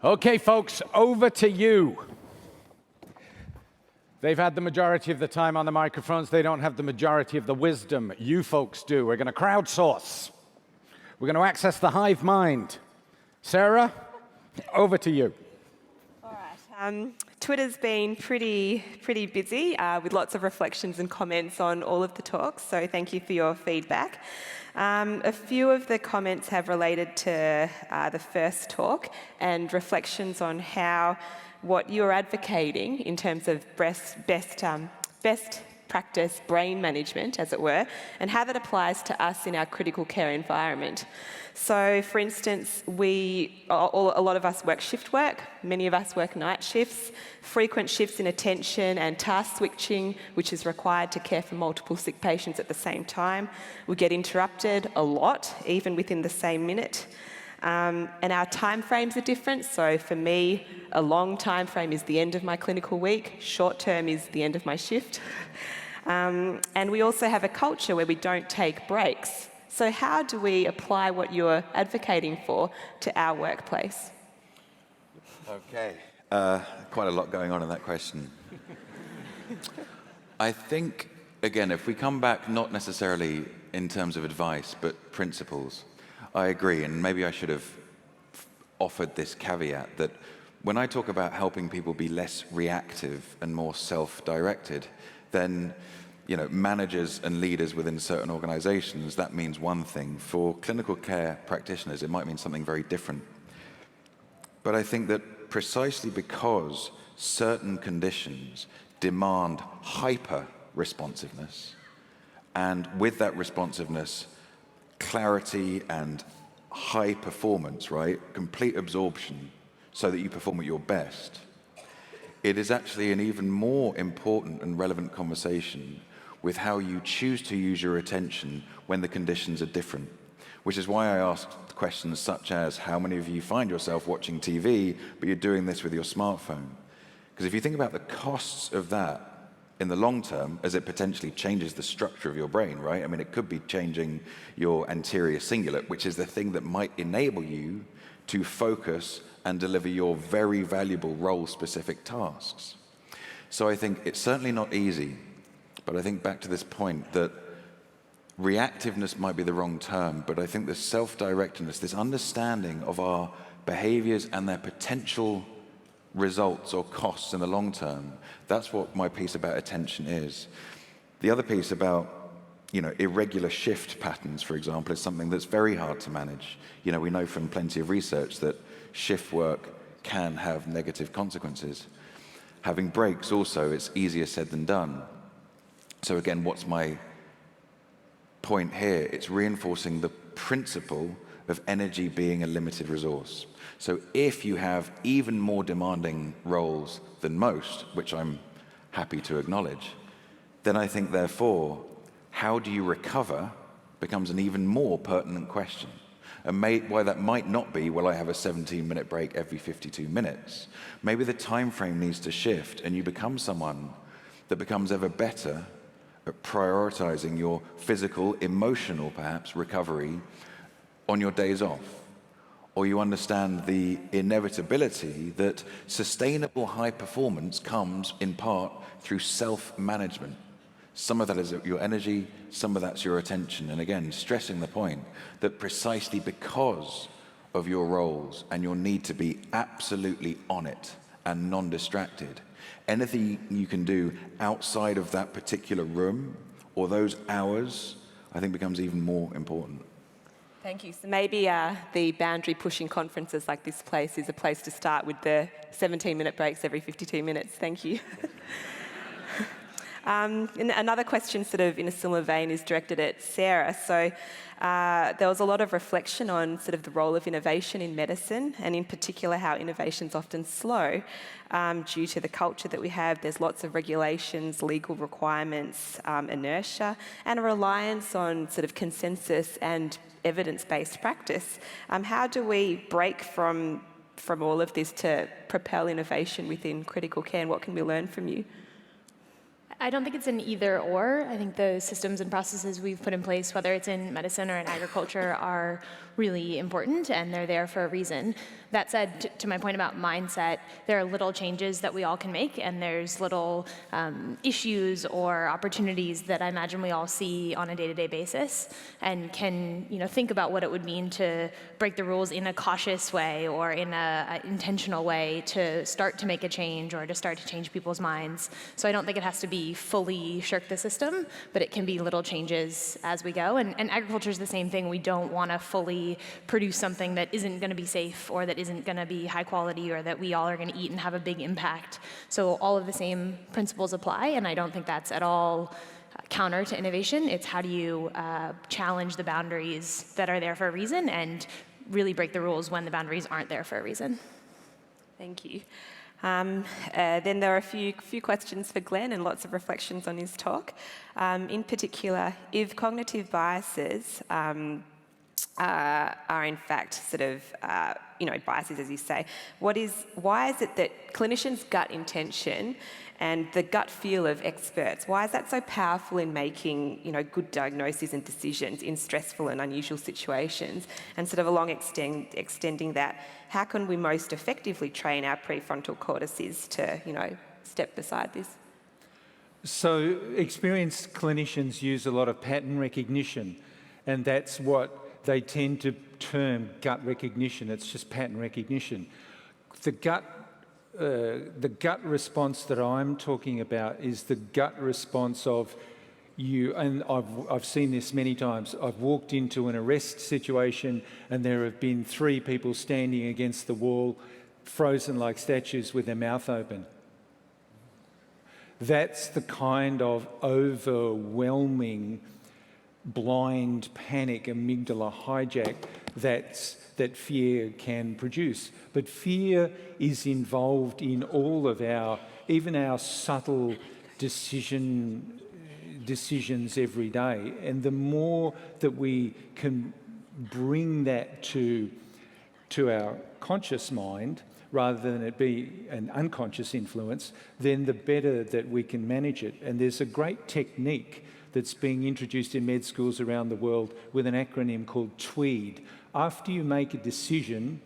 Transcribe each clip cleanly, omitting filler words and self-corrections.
Okay, folks, over to you. They've had the majority of the time on the microphones. They don't have the majority of the wisdom. You folks do. We're going to crowdsource. We're going to access the hive mind. Sarah, over to you. All right. Twitter's been pretty busy with lots of reflections and comments on all of the talks, so thank you for your feedback. A few of the comments have related to the first talk and reflections on how what you're advocating in terms of best practice brain management, as it were, and how that applies to us in our critical care environment. So, for instance, a lot of us work shift work, many of us work night shifts, frequent shifts in attention and task switching, which is required to care for multiple sick patients at the same time. We get interrupted a lot, even within the same minute. And our time frames are different. So for me, a long time frame is the end of my clinical week. Short term is the end of my shift. And we also have a culture where we don't take breaks. So how do we apply what you're advocating for to our workplace? Okay, quite a lot going on in that question. I think, again, if we come back not necessarily in terms of advice, but principles, I agree, and maybe I should have offered this caveat that when I talk about helping people be less reactive and more self-directed, then managers and leaders within certain organizations, that means one thing. For clinical care practitioners, it might mean something very different. But I think that precisely because certain conditions demand hyper-responsiveness, and with that responsiveness, clarity and high performance, right? Complete absorption so that you perform at your best. It is actually an even more important and relevant conversation with how you choose to use your attention when the conditions are different, which is why I asked questions such as, how many of you find yourself watching TV, but you're doing this with your smartphone? Because if you think about the costs of that in the long term, as it potentially changes the structure of your brain, right? I mean, it could be changing your anterior cingulate, which is the thing that might enable you to focus and deliver your very valuable role-specific tasks. So I think it's certainly not easy, but I think back to this point that reactiveness might be the wrong term, but I think this self-directedness, this understanding of our behaviors and their potential results or costs in the long term, that's what my piece about attention is. The other piece about irregular shift patterns, for example, is something that's very hard to manage. We know from plenty of research that shift work can have negative consequences. Having breaks also, it's easier said than done. So again, what's my point here? It's reinforcing the principle of energy being a limited resource. So if you have even more demanding roles than most, which I'm happy to acknowledge, then I think, therefore, how do you recover becomes an even more pertinent question. And why that might not be, well, I have a 17-minute break every 52 minutes. Maybe the time frame needs to shift, and you become someone that becomes ever better at prioritizing your physical, emotional, perhaps, recovery on your days off. Or you understand the inevitability that sustainable high performance comes in part through self-management. Some of that is your energy, some of that's your attention. And again, stressing the point that precisely because of your roles and your need to be absolutely on it and non-distracted, anything you can do outside of that particular room or those hours, I think becomes even more important. Thank you. So maybe the boundary-pushing conferences like this place is a place to start with the 17-minute breaks every 52 minutes. Thank you. And another question sort of in a similar vein is directed at Sarah. So there was a lot of reflection on sort of the role of innovation in medicine, and in particular how innovation's often slow due to the culture that we have. There's lots of regulations, legal requirements, inertia, and a reliance on sort of consensus and evidence-based practice. How do we break from all of this to propel innovation within critical care, and what can we learn from you? I don't think it's an either or. I think the systems and processes we've put in place, whether it's in medicine or in agriculture, are really important, and they're there for a reason. That said, to my point about mindset, there are little changes that we all can make, and there's little issues or opportunities that I imagine we all see on a day-to-day basis, and can think about what it would mean to break the rules in a cautious way or in a intentional way to start to make a change or to start to change people's minds. So I don't think it has to be fully shirk the system, but it can be little changes as we go. And agriculture is the same thing. We don't want to fully produce something that isn't going to be safe or that isn't going to be high quality or that we all are going to eat and have a big impact. So all of the same principles apply, and I don't think that's at all counter to innovation. It's how do you challenge the boundaries that are there for a reason and really break the rules when the boundaries aren't there for a reason. Thank you. Then there are a few questions for Glenn and lots of reflections on his talk. In particular, if cognitive biases are in fact sort of, biases, as you say, why is it that clinicians' gut intention and the gut feel of experts, why is that so powerful in making, good diagnoses and decisions in stressful and unusual situations? And sort of along extending that, how can we most effectively train our prefrontal cortices to, step beside this? So experienced clinicians use a lot of pattern recognition, and that's what they tend to term gut recognition. It's just pattern recognition. The gut response that I'm talking about is the gut response of you, and I've seen this many times. I've walked into an arrest situation and there have been 3 people standing against the wall, frozen like statues with their mouth open. That's the kind of overwhelming blind panic, amygdala hijack that fear can produce. But fear is involved in all of even our subtle decisions every day. And the more that we can bring that to our conscious mind, rather than it be an unconscious influence, then the better that we can manage it. And there's a great technique that's being introduced in med schools around the world with an acronym called TWEED. After you make a decision,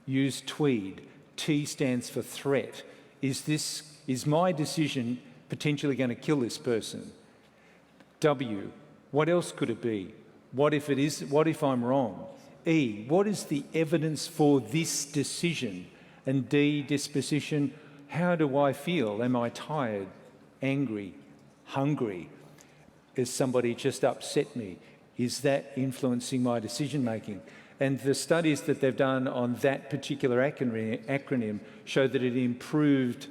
use TWEED. T stands for threat. Is my decision potentially going to kill this person? W, what else could it be? What if it is? What if I'm wrong? E, what is the evidence for this decision? And D, disposition, how do I feel? Am I tired, angry, hungry? Has somebody just upset me? Is that influencing my decision making? And the studies that they've done on that particular acronym show that it improved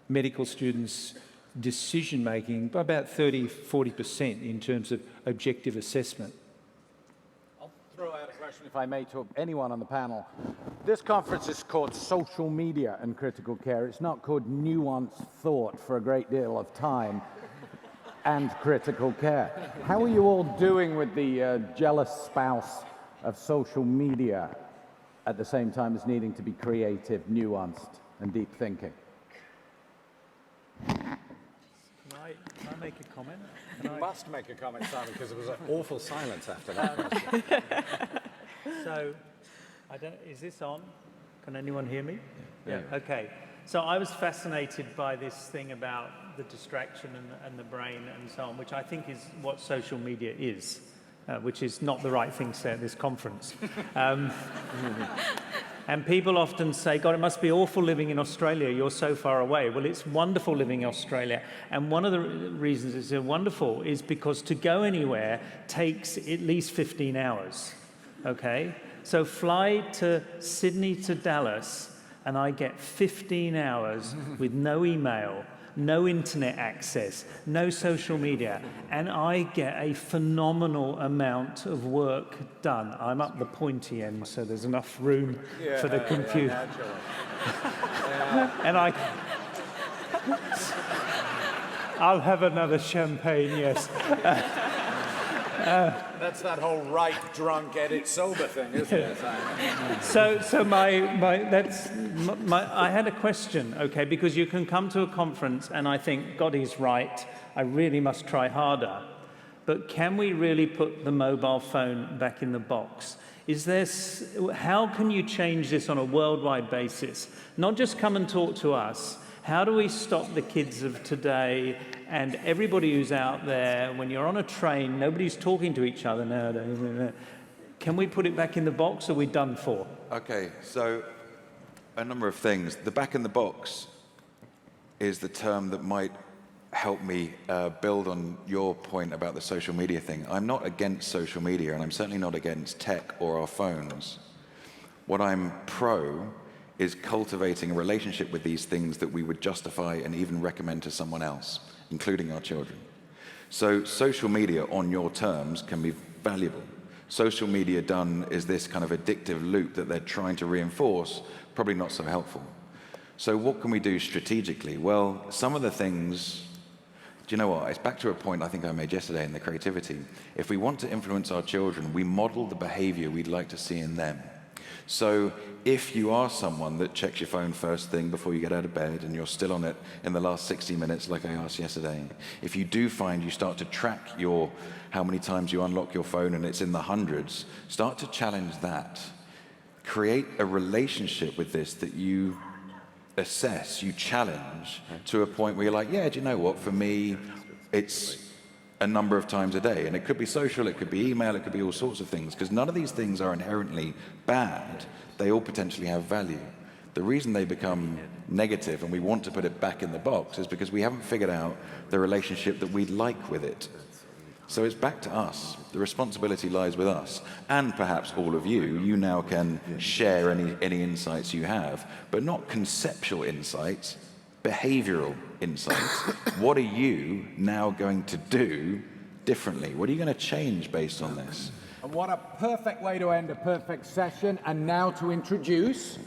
medical students' decision making by about 30-40% in terms of objective assessment. I'll throw out a question, if I may, to anyone on the panel. This conference is called Social Media and Critical Care. It's not called Nuanced Thought for a great deal of time and critical care. How are you all doing with the jealous spouse of social media at the same time as needing to be creative, nuanced, and deep thinking? Can I make a comment? You must make a comment, Simon, because there was an awful silence after that question. So, is this on? Can anyone hear me? Yeah. Okay. So I was fascinated by this thing about the distraction and the brain and so on, which I think is what social media is, which is not the right thing to say at this conference. And people often say, God, it must be awful living in Australia. You're so far away. Well, it's wonderful living in Australia. And one of the reasons it's wonderful is because to go anywhere takes at least 15 hours, okay? So fly to Sydney to Dallas, and I get 15 hours with no email, no internet access, no social media, and I get a phenomenal amount of work done. I'm up the pointy end, so there's enough room for the computer. And I'll have another champagne, yes. That's that whole write drunk, edit sober thing, isn't it? So I had a question, okay, because you can come to a conference and I think, God, he's right, I really must try harder. But can we really put the mobile phone back in the box? How can you change this on a worldwide basis? Not just come and talk to us. How do we stop the kids of today and everybody who's out there, when you're on a train, nobody's talking to each other nowadays. Can we put it back in the box, or are we done for? Okay, so a number of things. The back in the box is the term that might help me build on your point about the social media thing. I'm not against social media, and I'm certainly not against tech or our phones. What I'm pro is cultivating a relationship with these things that we would justify and even recommend to someone else, including our children. So social media on your terms can be valuable. Social media done is this kind of addictive loop that they're trying to reinforce, probably not so helpful. So what can we do strategically? Well, some of the things, do you know what? It's back to a point I think I made yesterday in the creativity. If we want to influence our children, we model the behavior we'd like to see in them. So if you are someone that checks your phone first thing before you get out of bed and you're still on it in the last 60 minutes like I asked yesterday, if you do find you start to track how many times you unlock your phone and it's in the hundreds, start to challenge that. Create a relationship with this that you assess, you challenge to a point where you're like, yeah, do you know what, for me, it's a number of times a day. And it could be social, it could be email, it could be all sorts of things, because none of these things are inherently bad. They all potentially have value. The reason they become negative and we want to put it back in the box is because we haven't figured out the relationship that we like with it. So it's back to us. The responsibility lies with us. And perhaps all of you. You now can share any insights you have, but not conceptual insights, behavioral insights. What are you now going to do differently? What are you going to change based on this? And what a perfect way to end a perfect session. And now to introduce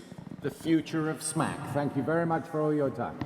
the future of Smack. Thank you very much for all your time.